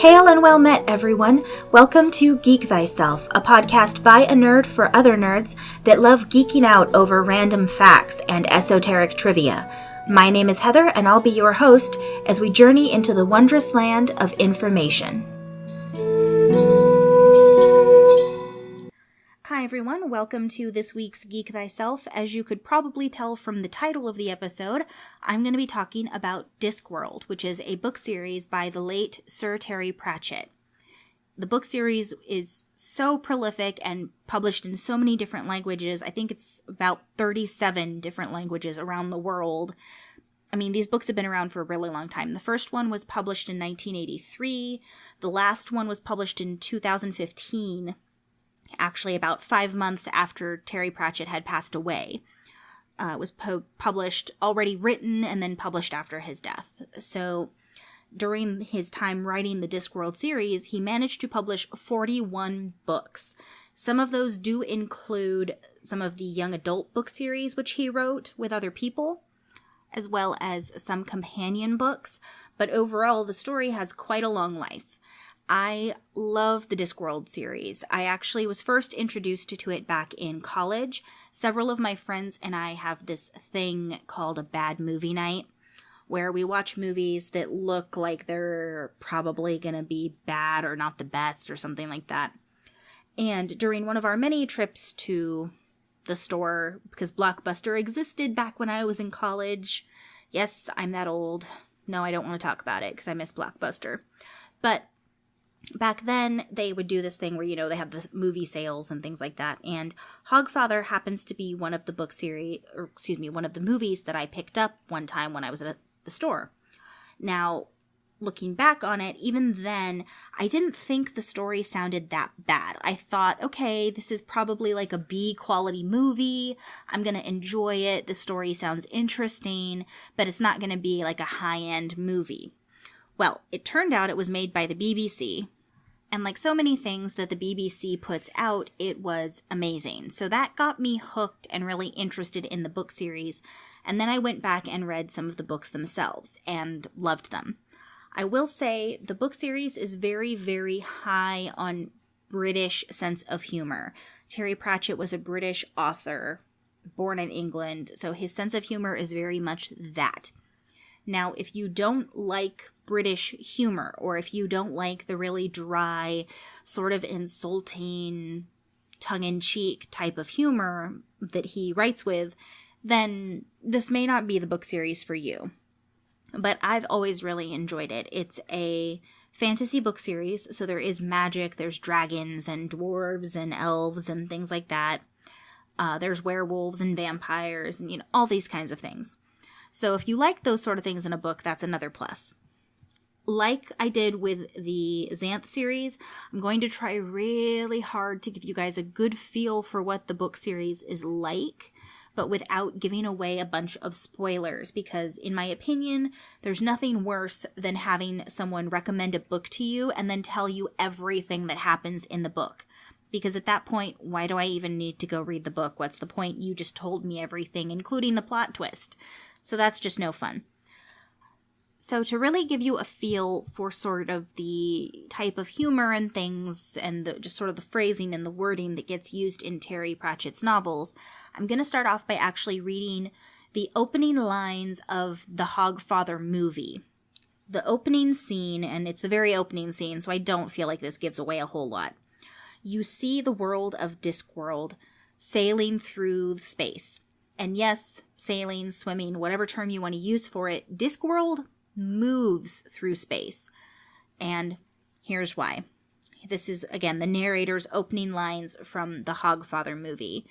Hail and well met, everyone. Welcome to Geek Thyself, a podcast by a nerd for other nerds that love geeking out over random facts and esoteric trivia. My name is Heather, and I'll be your host as we journey into the wondrous land of information. Hi everyone, welcome to this week's Geek Thyself. As you could probably tell from the title of the episode, I'm going to be talking about Discworld, which is a book series by the late Sir Terry Pratchett. The book series is so prolific and published in so many different languages. I think it's about 37 different languages around the world. I mean, these books have been around for a really long time. The first one was published in 1983. The last one was published in 2015. Actually about 5 months after Terry Pratchett had passed away. It was published, already written, and then published after his death. So during his time writing the Discworld series, he managed to publish 41 books. Some of those do include some of the young adult book series which he wrote with other people, as well as some companion books. But overall, the story has quite a long life. I love the Discworld series. I actually was first introduced to it back in college. Several of my friends and I have this thing called a bad movie night, where we watch movies that look like they're probably going to be bad or not the best or something like that. And during one of our many trips to the store, because Blockbuster existed back when I was in college. Yes, I'm that old. No, I don't want to talk about it because I miss Blockbuster. But back then, they would do this thing where, they have the movie sales and things like that. And Hogfather happens to be one of the one of the movies that I picked up one time when I was at the store. Now, looking back on it, even then, I didn't think the story sounded that bad. I thought, okay, this is probably like a B-quality movie. I'm going to enjoy it. The story sounds interesting, but it's not going to be like a high-end movie. Well, it turned out it was made by the BBC, and like so many things that the BBC puts out, it was amazing. So that got me hooked and really interested in the book series, and then I went back and read some of the books themselves and loved them. I will say the book series is very, very high on British sense of humor. Terry Pratchett was a British author, born in England, so his sense of humor is very much that. Now, if you don't like British humor, or if you don't like the really dry, sort of insulting, tongue-in-cheek type of humor that he writes with, then this may not be the book series for you. But I've always really enjoyed it. It's a fantasy book series, so there is magic, there's dragons and dwarves and elves and things like that. There's werewolves and vampires and, all these kinds of things. So if you like those sort of things in a book, that's another plus. Like I did with the Xanth series, I'm going to try really hard to give you guys a good feel for what the book series is like, but without giving away a bunch of spoilers, because in my opinion, there's nothing worse than having someone recommend a book to you and then tell you everything that happens in the book. Because at that point, why do I even need to go read the book? What's the point? You just told me everything, including the plot twist. So that's just no fun. So to really give you a feel for sort of the type of humor and things and just sort of the phrasing and the wording that gets used in Terry Pratchett's novels, I'm going to start off by actually reading the opening lines of the Hogfather movie. The opening scene, and it's the very opening scene, so I don't feel like this gives away a whole lot. You see the world of Discworld sailing through space. And yes, sailing, swimming, whatever term you want to use for it, Discworld moves through space. And here's why. This is, again, the narrator's opening lines from the Hogfather movie.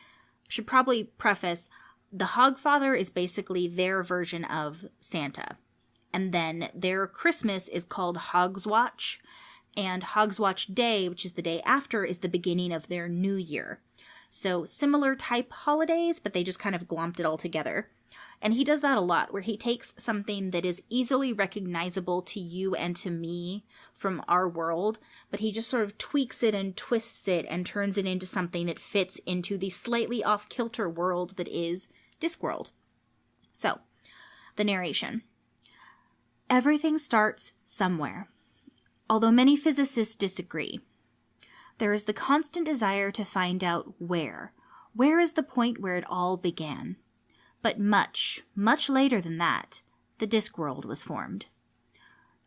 Should probably preface, the Hogfather is basically their version of Santa. And then their Christmas is called Hogswatch. And Hogswatch Day, which is the day after, is the beginning of their new year. So similar type holidays, but they just kind of glomped it all together. And he does that a lot, where he takes something that is easily recognizable to you and to me from our world, but he just sort of tweaks it and twists it and turns it into something that fits into the slightly off-kilter world that is Discworld. So, the narration. Everything starts somewhere. although many physicists disagree. There is the constant desire to find out where. Where is the point where it all began? But much, much later than that, the Discworld was formed.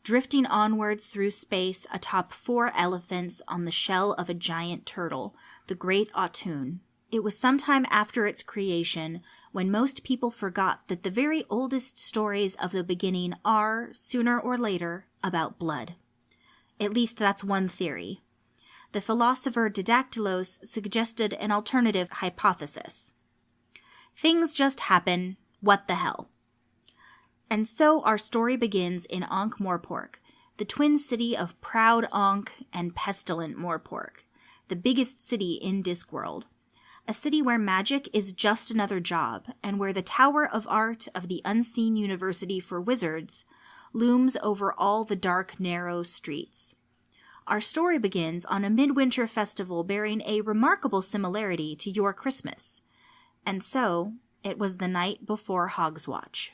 Drifting onwards through space atop 4 elephants on the shell of a giant turtle, the Great Autun. It was sometime after its creation when most people forgot that the very oldest stories of the beginning are, sooner or later, about blood. At least that's one theory. The philosopher Didactylos suggested an alternative hypothesis. Things just happen, what the hell? And so our story begins in Ankh-Morpork, the twin city of proud Ankh and pestilent Morpork, the biggest city in Discworld. A city where magic is just another job, and where the Tower of Art of the Unseen University for Wizards looms over all the dark, narrow streets. Our story begins on a midwinter festival bearing a remarkable similarity to your Christmas. And so, it was the night before Hogswatch.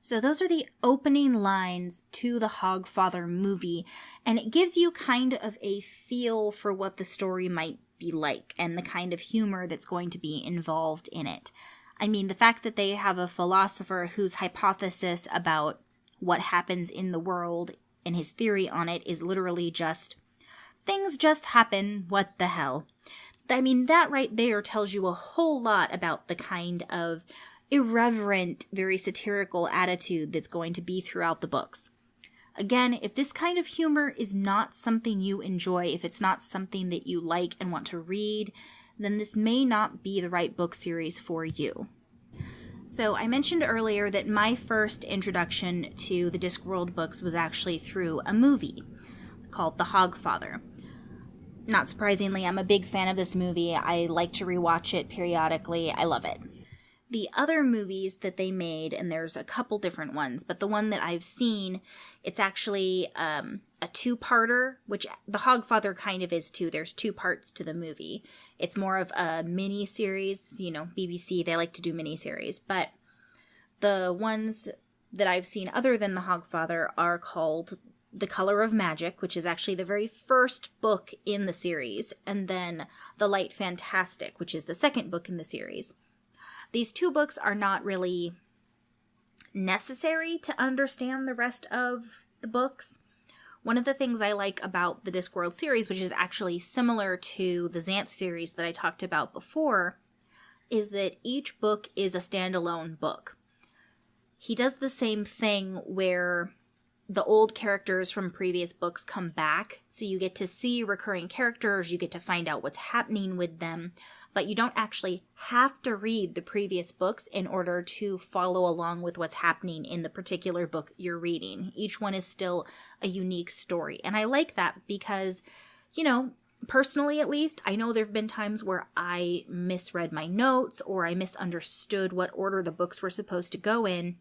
So those are the opening lines to the Hogfather movie, and it gives you kind of a feel for what the story might be like and the kind of humor that's going to be involved in it. I mean, the fact that they have a philosopher whose hypothesis about what happens in the world and his theory on it is literally just, things just happen, what the hell? I mean, that right there tells you a whole lot about the kind of irreverent, very satirical attitude that's going to be throughout the books. Again, if this kind of humor is not something you enjoy, if it's not something that you like and want to read, then this may not be the right book series for you. So I mentioned earlier that my first introduction to the Discworld books was actually through a movie called The Hogfather. Not surprisingly, I'm a big fan of this movie. I like to rewatch it periodically. I love it. The other movies that they made, and there's a couple different ones, but the one that I've seen, it's actually a 2-parter, which The Hogfather kind of is too. There's 2 parts to the movie. It's more of a mini-series. You know, BBC, they like to do mini-series. But the ones that I've seen other than The Hogfather are called The Color of Magic, which is actually the very first book in the series, and then The Light Fantastic, which is the second book in the series. These 2 books are not really necessary to understand the rest of the books. One of the things I like about the Discworld series, which is actually similar to the Xanth series that I talked about before, is that each book is a standalone book. He does the same thing where the old characters from previous books come back, so you get to see recurring characters, you get to find out what's happening with them, but you don't actually have to read the previous books in order to follow along with what's happening in the particular book you're reading. Each one is still a unique story. And I like that because, you know, personally at least, I know there have been times where I misread my notes or I misunderstood what order the books were supposed to go in.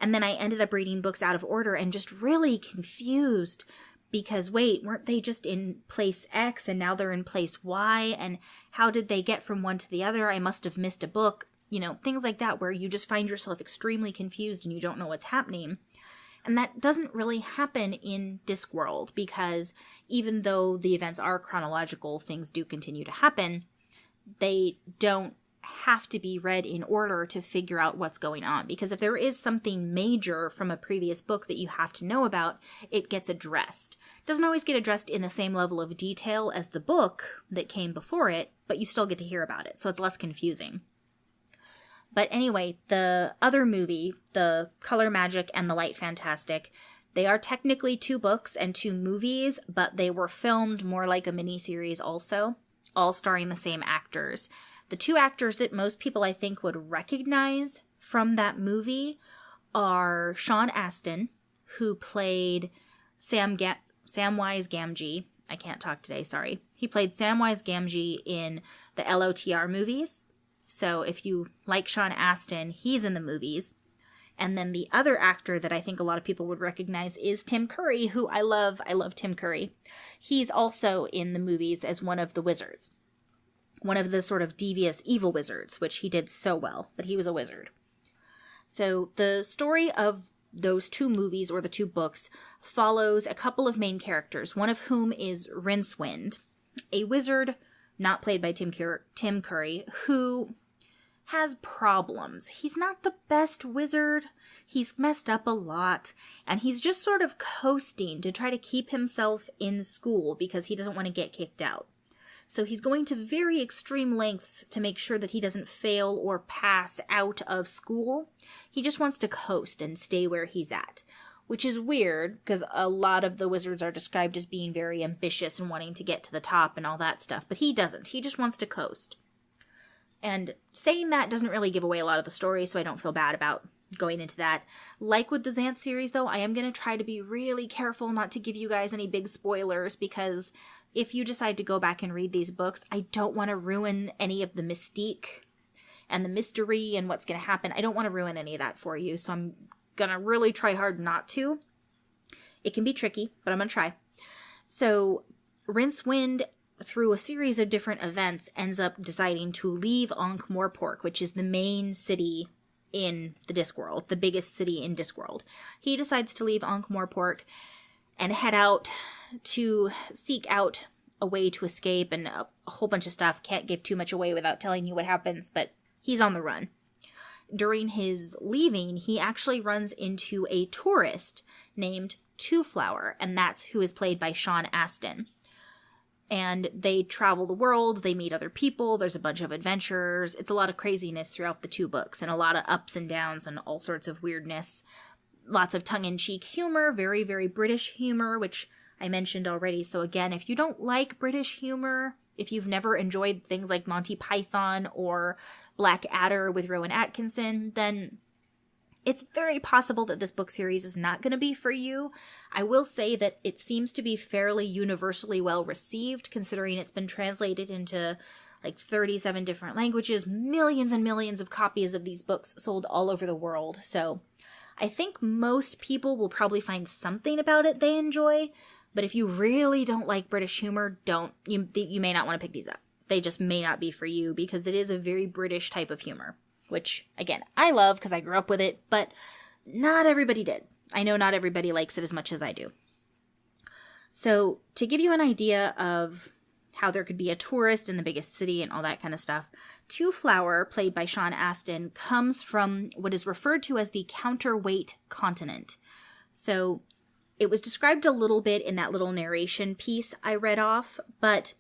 And then I ended up reading books out of order and just really confused. Because, wait, weren't they just in place X and now they're in place Y? And how did they get from one to the other? I must have missed a book. You know, things like that where you just find yourself extremely confused and you don't know what's happening. And that doesn't really happen in Discworld because even though the events are chronological, things do continue to happen. They don't have to be read in order to figure out what's going on. Because if there is something major from a previous book that you have to know about, it gets addressed. It doesn't always get addressed in the same level of detail as the book that came before it, but you still get to hear about it, so it's less confusing. But anyway, the other movie, The Color Magic and The Light Fantastic, they are technically 2 books and 2 movies, but they were filmed more like a miniseries also, all starring the same actors. The 2 actors that most people, I think, would recognize from that movie are Sean Astin, who played Samwise Gamgee. I can't talk today, sorry. He played Samwise Gamgee in the LOTR movies. So if you like Sean Astin, he's in the movies. And then the other actor that I think a lot of people would recognize is Tim Curry, who I love. I love Tim Curry. He's also in the movies as one of the wizards. One of the sort of devious evil wizards, which he did so well, but he was a wizard. So the story of those two movies, or the two books, follows a couple of main characters, one of whom is Rincewind, a wizard not played by Tim Curry, who has problems. He's not the best wizard. He's messed up a lot, and he's just sort of coasting to try to keep himself in school because he doesn't want to get kicked out. So he's going to very extreme lengths to make sure that he doesn't fail or pass out of school. He just wants to coast and stay where he's at, which is weird because a lot of the wizards are described as being very ambitious and wanting to get to the top and all that stuff, but he doesn't. He just wants to coast. And saying that doesn't really give away a lot of the story, so I don't feel bad about going into that. Like with the Xanth series, though, I am going to try to be really careful not to give you guys any big spoilers, because if you decide to go back and read these books, I don't want to ruin any of the mystique and the mystery and what's going to happen. I don't want to ruin any of that for you, so I'm going to really try hard not to. It can be tricky, but I'm going to try. So, Rincewind, through a series of different events, ends up deciding to leave Ankh-Morpork, which is the main city in the Discworld, the biggest city in Discworld. He decides to leave Ankh-Morpork and head out to seek out a way to escape and a whole bunch of stuff. Can't give too much away without telling you what happens, but he's on the run. During his leaving, he actually runs into a tourist named Twoflower, and that's who is played by Sean Astin. And they travel the world, they meet other people, there's a bunch of adventures. It's a lot of craziness throughout the two books, and a lot of ups and downs and all sorts of weirdness. Lots of tongue-in-cheek humor, very, very British humor, which I mentioned already. So again, if you don't like British humor, if you've never enjoyed things like Monty Python or Blackadder with Rowan Atkinson, then it's very possible that this book series is not going to be for you. I will say that it seems to be fairly universally well received, considering it's been translated into like 37 different languages, millions and millions of copies of these books sold all over the world. So I think most people will probably find something about it they enjoy, but if you really don't like British humor, you may not want to pick these up. They just may not be for you, because it is a very British type of humor, which, again, I love because I grew up with it, but not everybody did. I know not everybody likes it as much as I do. So, to give you an idea of how there could be a tourist in the biggest city and all that kind of stuff, Twoflower, played by Sean Astin, comes from what is referred to as the counterweight continent. So, it was described a little bit in that little narration piece I read off, but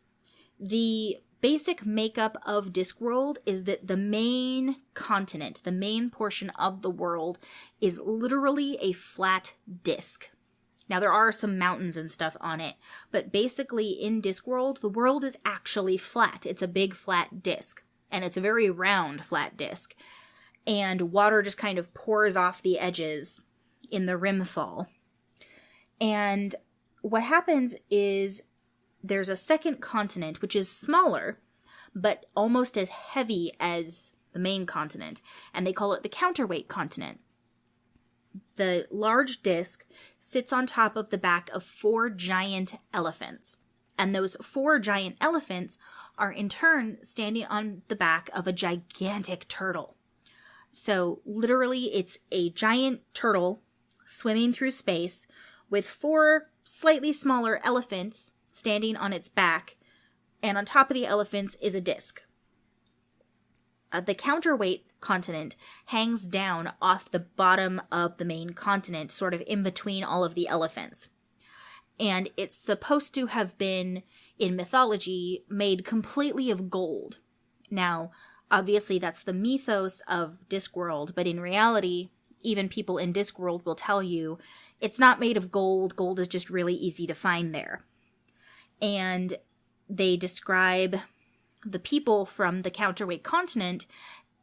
the basic makeup of Discworld is that the main continent, the main portion of the world, is literally a flat disc. Now, there are some mountains and stuff on it, but basically in Discworld, the world is actually flat. It's a big flat disc, and it's a very round flat disc, and water just kind of pours off the edges in the rimfall. And what happens is there's a second continent, which is smaller, but almost as heavy as the main continent, and they call it the counterweight continent. The large disc sits on top of the back of 4 giant elephants, and those 4 giant elephants are in turn standing on the back of a gigantic turtle. So literally it's a giant turtle swimming through space with 4 slightly smaller elephants standing on its back, and on top of the elephants is a disc. The counterweight continent hangs down off the bottom of the main continent, sort of in between all of the elephants. And it's supposed to have been, in mythology, made completely of gold. Now, obviously that's the mythos of Discworld, but in reality, even people in Discworld will tell you it's not made of gold. Gold is just really easy to find there. And they describe the people from the counterweight continent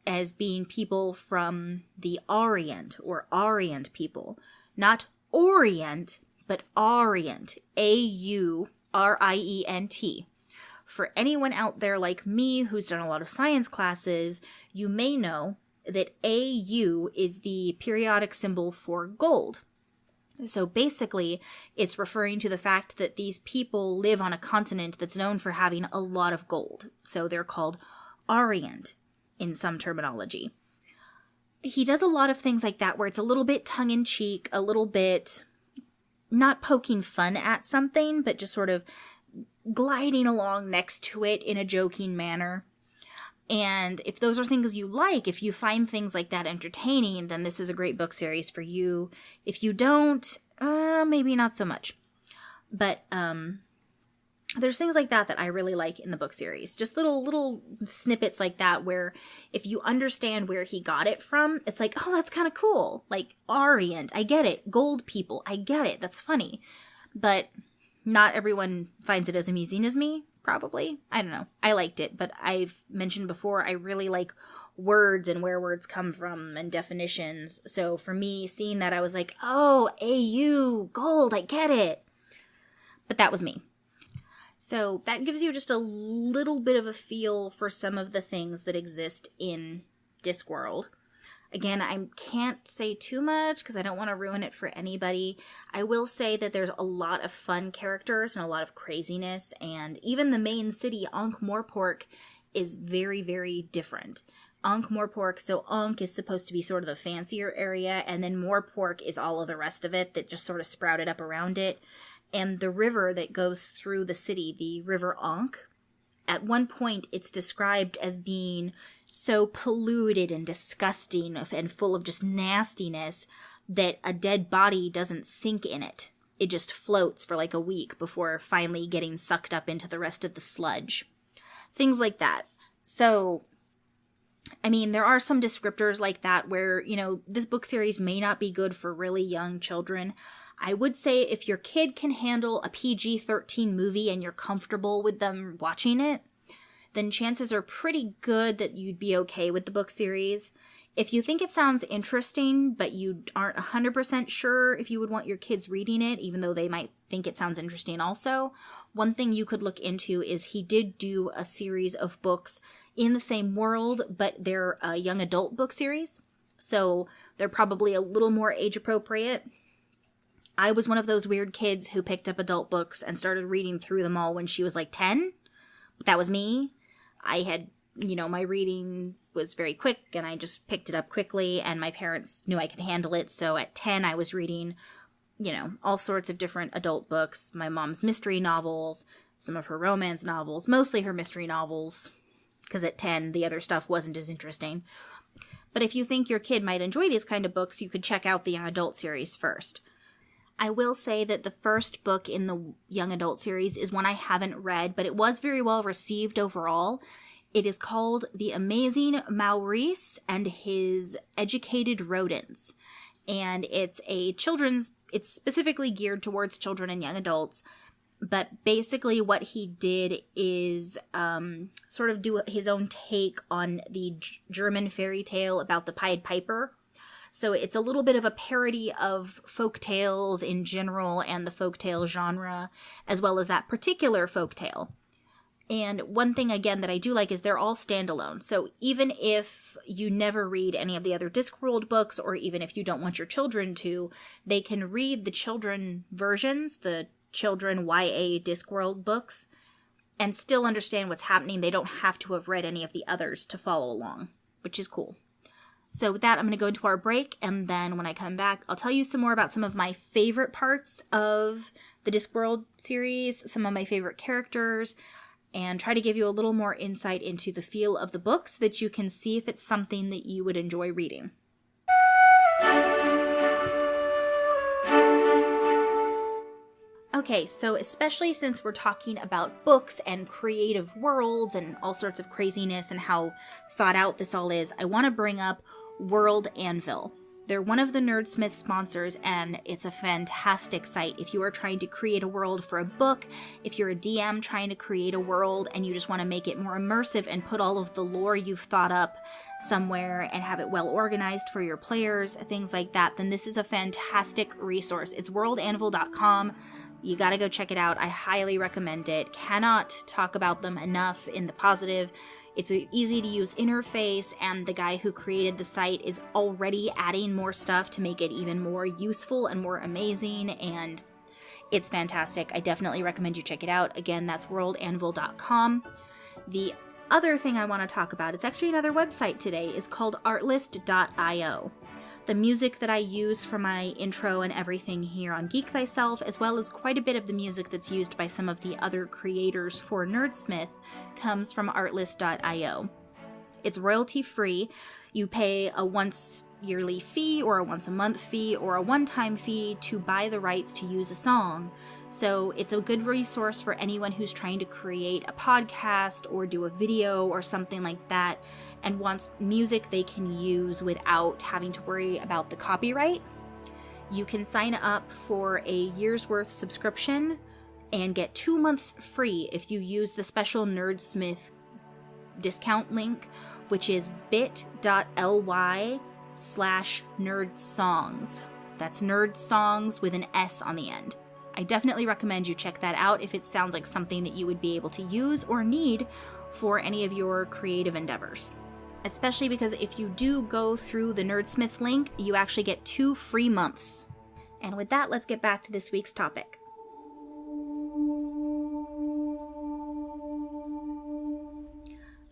as being people from the Orient, or Arient people. Not Orient, but Arient. A-U-R-I-E-N-T. For anyone out there like me who's done a lot of science classes, you may know that AU is the periodic symbol for gold. So basically, it's referring to the fact that these people live on a continent that's known for having a lot of gold. So they're called Orient in some terminology. he does a lot of things like that where it's a little bit tongue-in-cheek, a little bit not poking fun at something, but just sort of gliding along next to it in a joking manner. And if those are things you like, if you find things like that entertaining, then this is a great book series for you. If you don't, maybe not so much. But there's things like that I really like in the book series. Just little snippets like that where if you understand where he got it from, it's like, oh, that's kind of cool. Like Orient, I get it. Gold people, I get it. That's funny. But not everyone finds it as amusing as me, probably. I don't know. I liked it, but I've mentioned before, I really like words and where words come from and definitions. So for me, seeing that, I was like, oh, AU, gold, I get it. But that was me. So that gives you just a little bit of a feel for some of the things that exist in Discworld. Again, I can't say too much because I don't want to ruin it for anybody. I will say that there's a lot of fun characters and a lot of craziness, and even the main city, Ankh-Morpork, is very, very different. Ankh-Morpork, so Ankh is supposed to be sort of the fancier area, and then Morpork is all of the rest of it that just sort of sprouted up around it. And the river that goes through the city, the River Ankh, at one point it's described as being so polluted and disgusting and full of just nastiness that a dead body doesn't sink in it. It just floats for like a week before finally getting sucked up into the rest of the sludge. Things like that. So, I mean, there are some descriptors like that where, you know, this book series may not be good for really young children. I would say if your kid can handle a PG-13 movie and you're comfortable with them watching it, then chances are pretty good that you'd be okay with the book series. If you think it sounds interesting, but you aren't 100% sure if you would want your kids reading it, even though they might think it sounds interesting also, one thing you could look into is he did do a series of books in the same world, but they're a young adult book series, so they're probably a little more age appropriate. I was one of those weird kids who picked up adult books and started reading through them all when she was like 10. But that was me. I had, you know, my reading was very quick and I just picked it up quickly and my parents knew I could handle it. So at 10, I was reading, you know, all sorts of different adult books. My mom's mystery novels, some of her romance novels, mostly her mystery novels, because at 10, the other stuff wasn't as interesting. But if you think your kid might enjoy these kind of books, you could check out the young adult series first. I will say that the first book in the young adult series is one I haven't read, but it was very well received overall. It is called The Amazing Maurice and His Educated Rodents. And it's it's specifically geared towards children and young adults. But basically what he did is sort of do his own take on the German fairy tale about the Pied Piper. So it's a little bit of a parody of folk tales in general and the folk tale genre, as well as that particular folk tale. And one thing, again, that I do like is they're all standalone. So even if you never read any of the other Discworld books, or even if you don't want your children to, they can read the children versions, the children YA Discworld books, and still understand what's happening. They don't have to have read any of the others to follow along, which is cool. So with that, I'm going to go into our break, and then when I come back, I'll tell you some more about some of my favorite parts of the Discworld series, some of my favorite characters, and try to give you a little more insight into the feel of the book so that you can see if it's something that you would enjoy reading. Okay, so especially since we're talking about books and creative worlds and all sorts of craziness and how thought out this all is, I want to bring up World Anvil. They're one of the Nerdsmith sponsors, and it's a fantastic site. If you are trying to create a world for a book, if you're a DM trying to create a world and you just want to make it more immersive and put all of the lore you've thought up somewhere and have it well organized for your players, things like that, then this is a fantastic resource. It's worldanvil.com. You gotta go check it out. I highly recommend it. Cannot talk about them enough in the positive. It's an easy-to-use interface, and the guy who created the site is already adding more stuff to make it even more useful and more amazing, and it's fantastic. I definitely recommend you check it out. Again, that's worldanvil.com. The other thing I want to talk about, it's actually another website today, is called artlist.io. The music that I use for my intro and everything here on Geek Thyself, as well as quite a bit of the music that's used by some of the other creators for Nerdsmith, comes from artlist.io. It's royalty free. You pay a once yearly fee or a once a month fee or a one-time fee to buy the rights to use a song. So it's a good resource for anyone who's trying to create a podcast or do a video or something like that and wants music they can use without having to worry about the copyright. You can sign up for a year's worth subscription and get 2 months free if you use the special Nerdsmith discount link, which is bit.ly/nerdsongs. That's nerdsongs with an S on the end. I definitely recommend you check that out if it sounds like something that you would be able to use or need for any of your creative endeavors. Especially because if you do go through the Nerdsmith link, you actually get 2 free months. And with that, let's get back to this week's topic.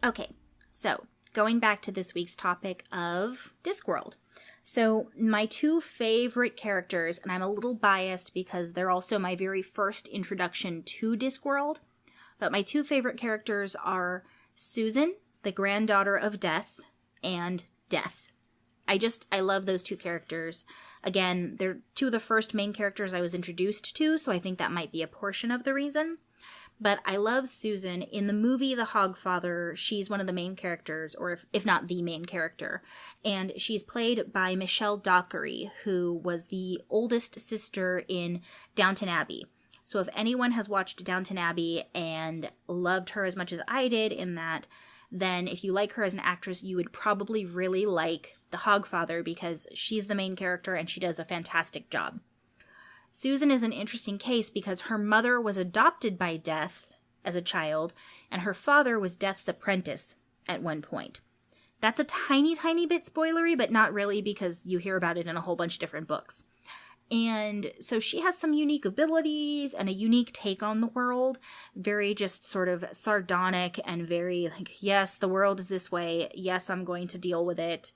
Okay, so going back to this week's topic of Discworld. So my 2 favorite characters, and I'm a little biased because they're also my very first introduction to Discworld, but my 2 favorite characters are Susan, the granddaughter of Death, and Death. I love those 2 characters. Again, they're 2 of the first main characters I was introduced to, so I think that might be a portion of the reason. But I love Susan. In the movie The Hogfather, she's one of the main characters, or if not the main character. And she's played by Michelle Dockery, who was the oldest sister in Downton Abbey. So if anyone has watched Downton Abbey and loved her as much as I did in that, then if you like her as an actress, you would probably really like The Hogfather because she's the main character and she does a fantastic job. Susan is an interesting case because her mother was adopted by Death as a child, and her father was Death's apprentice at one point. That's a tiny, tiny bit spoilery, but not really because you hear about it in a whole bunch of different books. And so she has some unique abilities and a unique take on the world, very just sort of sardonic and very like, yes, the world is this way. Yes, I'm going to deal with it.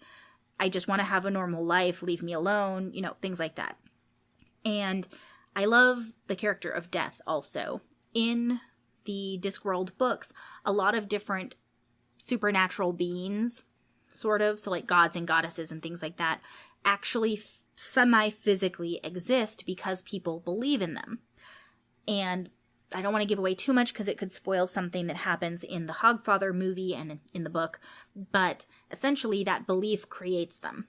I just want to have a normal life. Leave me alone. Things like that. And I love the character of Death also. In the Discworld books, a lot of different supernatural beings, sort of, so like gods and goddesses and things like that, actually semi-physically exist because people believe in them. And I don't want to give away too much because it could spoil something that happens in the Hogfather movie and in the book, but essentially that belief creates them.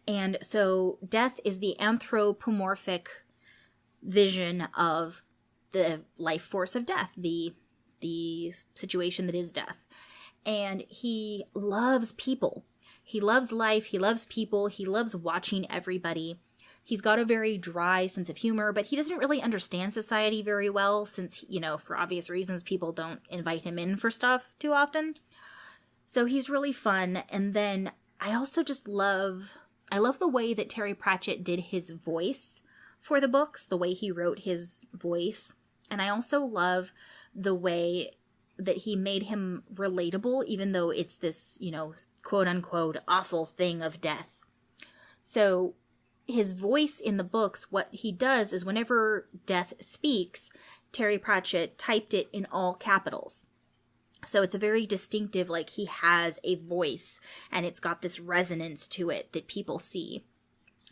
And so Death is the anthropomorphic vision of the life force of Death, the situation that is Death. And he loves people. He loves life. He loves people. He loves watching everybody. He's got a very dry sense of humor, but he doesn't really understand society very well since, for obvious reasons, people don't invite him in for stuff too often. So he's really fun. And then I also just love the way that Terry Pratchett did his voice for the books, the way he wrote his voice. And I also love the way that he made him relatable, even though it's this, quote unquote, awful thing of death. So his voice in the books, what he does is whenever Death speaks, Terry Pratchett typed it in all capitals. So it's a very distinctive, like he has a voice and it's got this resonance to it that people see.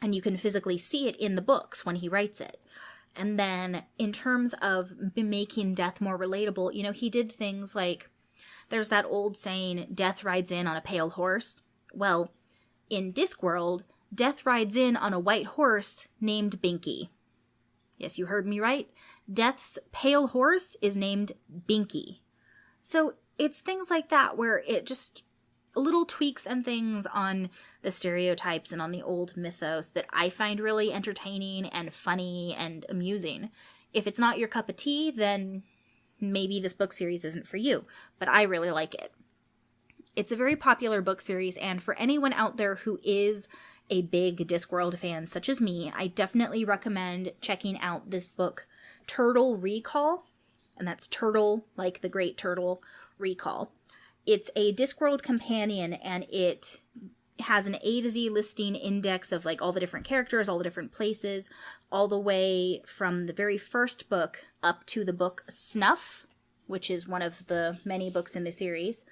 And you can physically see it in the books when he writes it. And then in terms of making Death more relatable, he did things like, there's that old saying, Death rides in on a pale horse. Well, in Discworld, Death rides in on a white horse named Binky. Yes, you heard me right. Death's pale horse is named Binky. So it's things like that where it just little tweaks and things on the stereotypes and on the old mythos that I find really entertaining and funny and amusing. If it's not your cup of tea, then maybe this book series isn't for you, but I really like it. It's a very popular book series, and for anyone out there who is a big Discworld fan such as me, I definitely recommend checking out this book, Turtle Recall, and that's turtle like the great turtle, recall. It's a Discworld companion, and it has an A to Z listing index of like all the different characters, all the different places, all the way from the very first book up to the book Snuff, which is one of the many books in the series.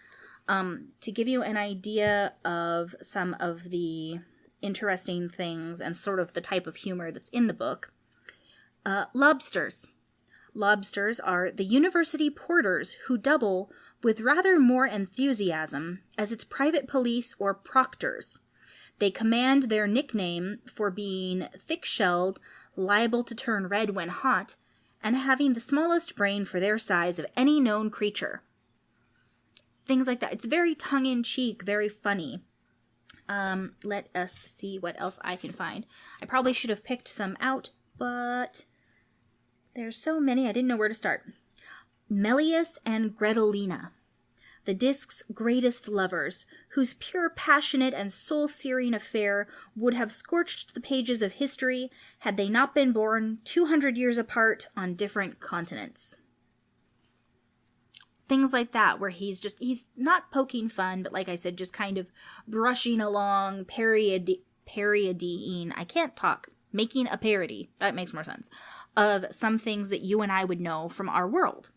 To give you an idea of some of the interesting things and sort of the type of humor that's in the book. Lobsters. Lobsters are the university porters who double with rather more enthusiasm as its private police or proctors. They command their nickname for being thick-shelled, liable to turn red when hot, and having the smallest brain for their size of any known creature. Things like that. It's very tongue-in-cheek, very funny. Let us see what else I can find. I probably should have picked some out, but there's so many I didn't know where to start. Melius and Gretelina, the disc's greatest lovers, whose pure, passionate, and soul-searing affair would have scorched the pages of history had they not been born 200 years apart on different continents. Things like that, where he's not poking fun, but like I said, just kind of brushing along, parodying, I can't talk, making a parody, that makes more sense, of some things that you and I would know from our world.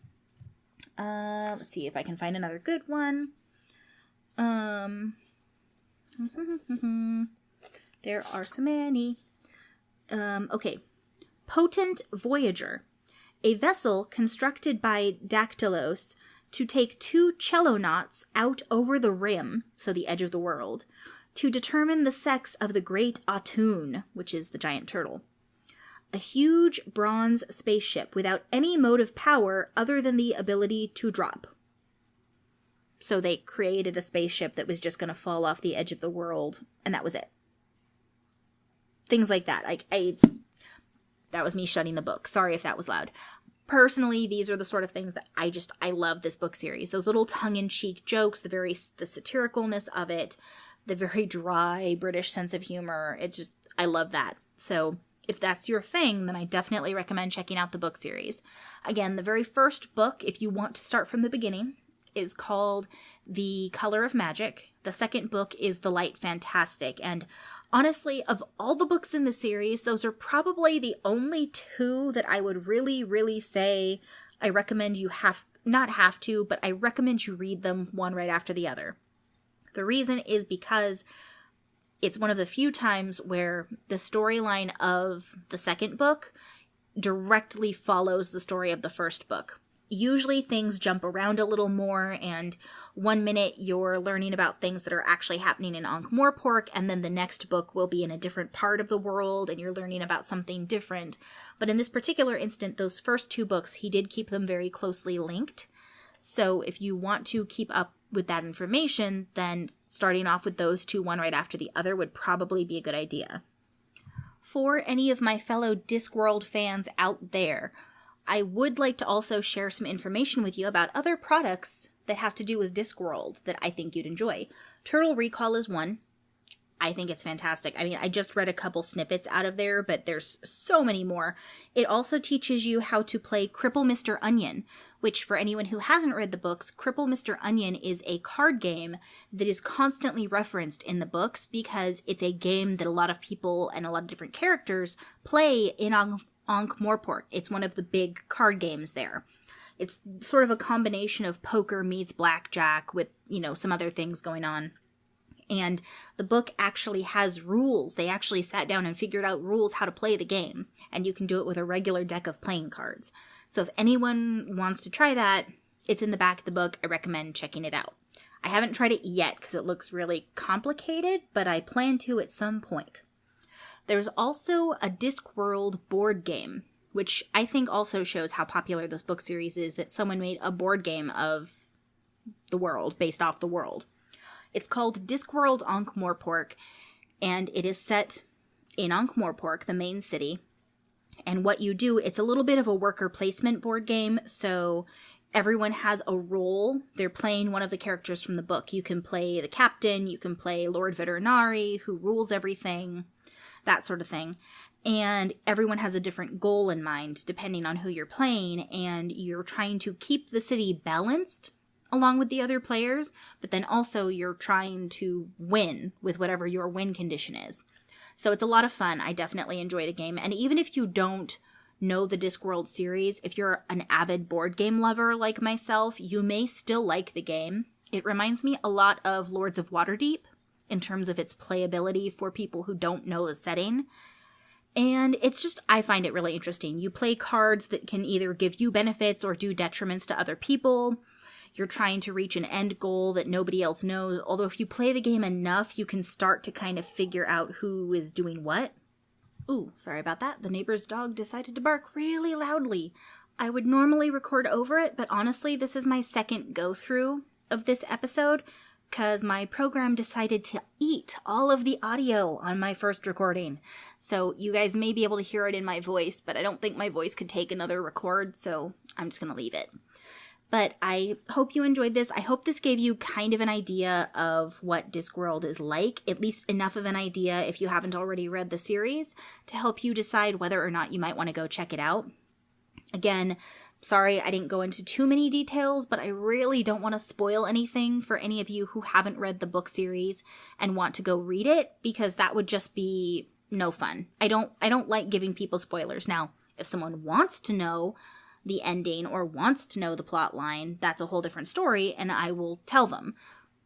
Let's see if I can find another good one. There are so many. Okay. Potent Voyager, a vessel constructed by Dactylos to take 2 cello knots out over the rim, so the edge of the world, to determine the sex of the great Atun, which is the giant turtle. A huge bronze spaceship without any motive power other than the ability to drop. So they created a spaceship that was just going to fall off the edge of the world, and that was it. Things like that. That was me shutting the book. Sorry if that was loud. Personally, these are the sort of things that I love this book series. Those little tongue-in-cheek jokes, the satiricalness of it, the very dry British sense of humor. I love that. So if that's your thing, then I definitely recommend checking out the book series. Again, the very first book, if you want to start from the beginning, is called The Color of Magic. The second book is The Light Fantastic. And honestly, of all the books in the series, those are probably the only 2 that I would really, really say I recommend you but I recommend you read them one right after the other. The reason is because it's one of the few times where the storyline of the second book directly follows the story of the first book. Usually things jump around a little more, and one minute you're learning about things that are actually happening in Ankh-Morpork, and then the next book will be in a different part of the world, and you're learning about something different. But in this particular instant, those first 2 books, he did keep them very closely linked. So if you want to keep up with that information, then starting off with those 2, one right after the other, would probably be a good idea. For any of my fellow Discworld fans out there, I would like to also share some information with you about other products that have to do with Discworld that I think you'd enjoy. Turtle Recall is one. I think it's fantastic. I mean, I just read a couple snippets out of there, but there's so many more. It also teaches you how to play Cripple Mr. Onion, which for anyone who hasn't read the books, Cripple Mr. Onion is a card game that is constantly referenced in the books because it's a game that a lot of people and a lot of different characters play in Ankh-Morpork. It's one of the big card games there. It's sort of a combination of poker meets blackjack with, some other things going on. And the book actually has rules. They actually sat down and figured out rules how to play the game. And you can do it with a regular deck of playing cards. So if anyone wants to try that, it's in the back of the book. I recommend checking it out. I haven't tried it yet because it looks really complicated, but I plan to at some point. There's also a Discworld board game, which I think also shows how popular this book series is, that someone made a board game of the world, based off the world. It's called Discworld Ankh-Morpork, and it is set in Ankh-Morpork, the main city. And what you do, it's a little bit of a worker placement board game, so everyone has a role. They're playing one of the characters from the book. You can play the captain, you can play Lord Veterinari, who rules everything, that sort of thing. And everyone has a different goal in mind, depending on who you're playing, and you're trying to keep the city balanced, along with the other players, but then also you're trying to win with whatever your win condition is. So it's a lot of fun. I definitely enjoy the game. And even if you don't know the Discworld series, if you're an avid board game lover like myself, you may still like the game. It reminds me a lot of Lords of Waterdeep in terms of its playability for people who don't know the setting. And it's just, I find it really interesting. You play cards that can either give you benefits or do detriments to other people. You're trying to reach an end goal that nobody else knows. Although if you play the game enough, you can start to kind of figure out who is doing what. Ooh, sorry about that. The neighbor's dog decided to bark really loudly. I would normally record over it, but honestly, this is my second go-through of this episode because my program decided to eat all of the audio on my first recording. So you guys may be able to hear it in my voice, but I don't think my voice could take another record, so I'm just going to leave it. But I hope you enjoyed this. I hope this gave you kind of an idea of what Discworld is like, at least enough of an idea if you haven't already read the series, to help you decide whether or not you might want to go check it out. Again, sorry I didn't go into too many details, but I really don't want to spoil anything for any of you who haven't read the book series and want to go read it, because that would just be no fun. I don't like giving people spoilers. Now, if someone wants to know the ending or wants to know the plot line, that's a whole different story, and I will tell them.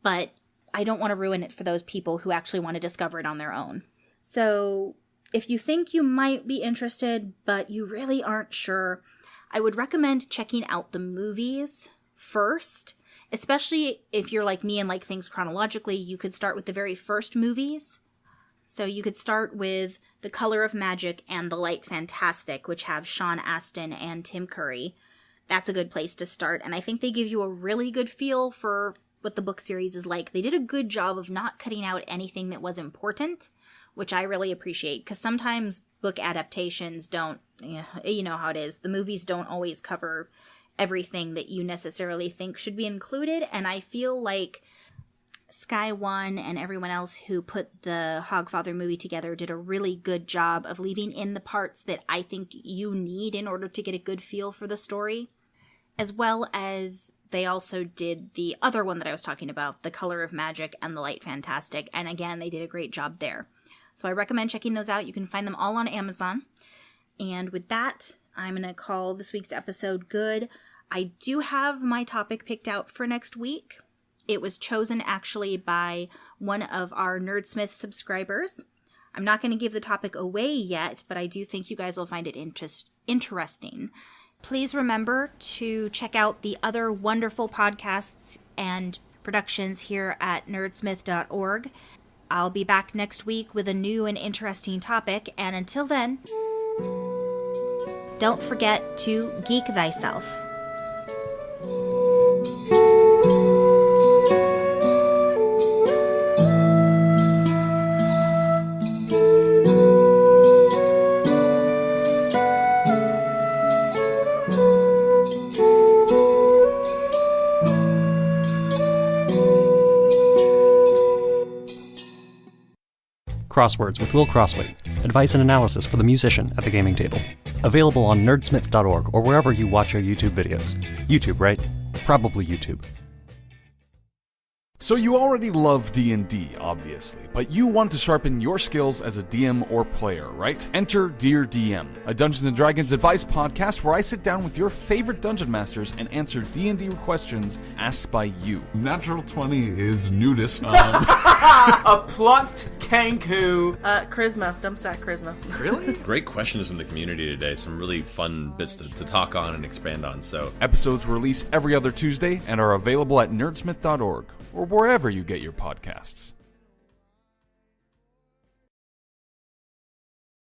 But I don't want to ruin it for those people who actually want to discover it on their own. So if you think you might be interested, but you really aren't sure, I would recommend checking out the movies first, especially if you're like me and like things chronologically. You could start with the very first movies. So you could start with The Color of Magic and The Light Fantastic, which have Sean Astin and Tim Curry. That's a good place to start, and I think they give you a really good feel for what the book series is like. They did a good job of not cutting out anything that was important, which I really appreciate, because sometimes book adaptations don't, you know how it is. The movies don't always cover everything that you necessarily think should be included, and I feel like Sky One and everyone else who put the Hogfather movie together did a really good job of leaving in the parts that I think you need in order to get a good feel for the story, as well as they also did the other one that I was talking about, The Color of Magic and The Light Fantastic, and again, they did a great job there. So I recommend checking those out. You can find them all on Amazon. And with that, I'm going to call this week's episode good. I do have my topic picked out for next week. It was chosen actually by one of our Nerdsmith subscribers. I'm not going to give the topic away yet, but I do think you guys will find it interesting. Please remember to check out the other wonderful podcasts and productions here at nerdsmith.org. I'll be back next week with a new and interesting topic, and until then, don't forget to geek thyself. Crosswords with Will Crossway. Advice and analysis for the musician at the gaming table. Available on nerdsmith.org or wherever you watch your YouTube videos. YouTube, right? Probably YouTube. So you already love D&D, obviously, but you want to sharpen your skills as a DM or player, right? Enter Dear DM, a Dungeons & Dragons advice podcast where I sit down with your favorite dungeon masters and answer D&D questions asked by you. Natural 20 is nudist. A plucked Kanku. Charisma. Dumpsack charisma. Really? Great questions from the community today. Some really fun bits to talk on and expand on. So Episodes release every other Tuesday and are available at nerdsmith.org or wherever you get your podcasts.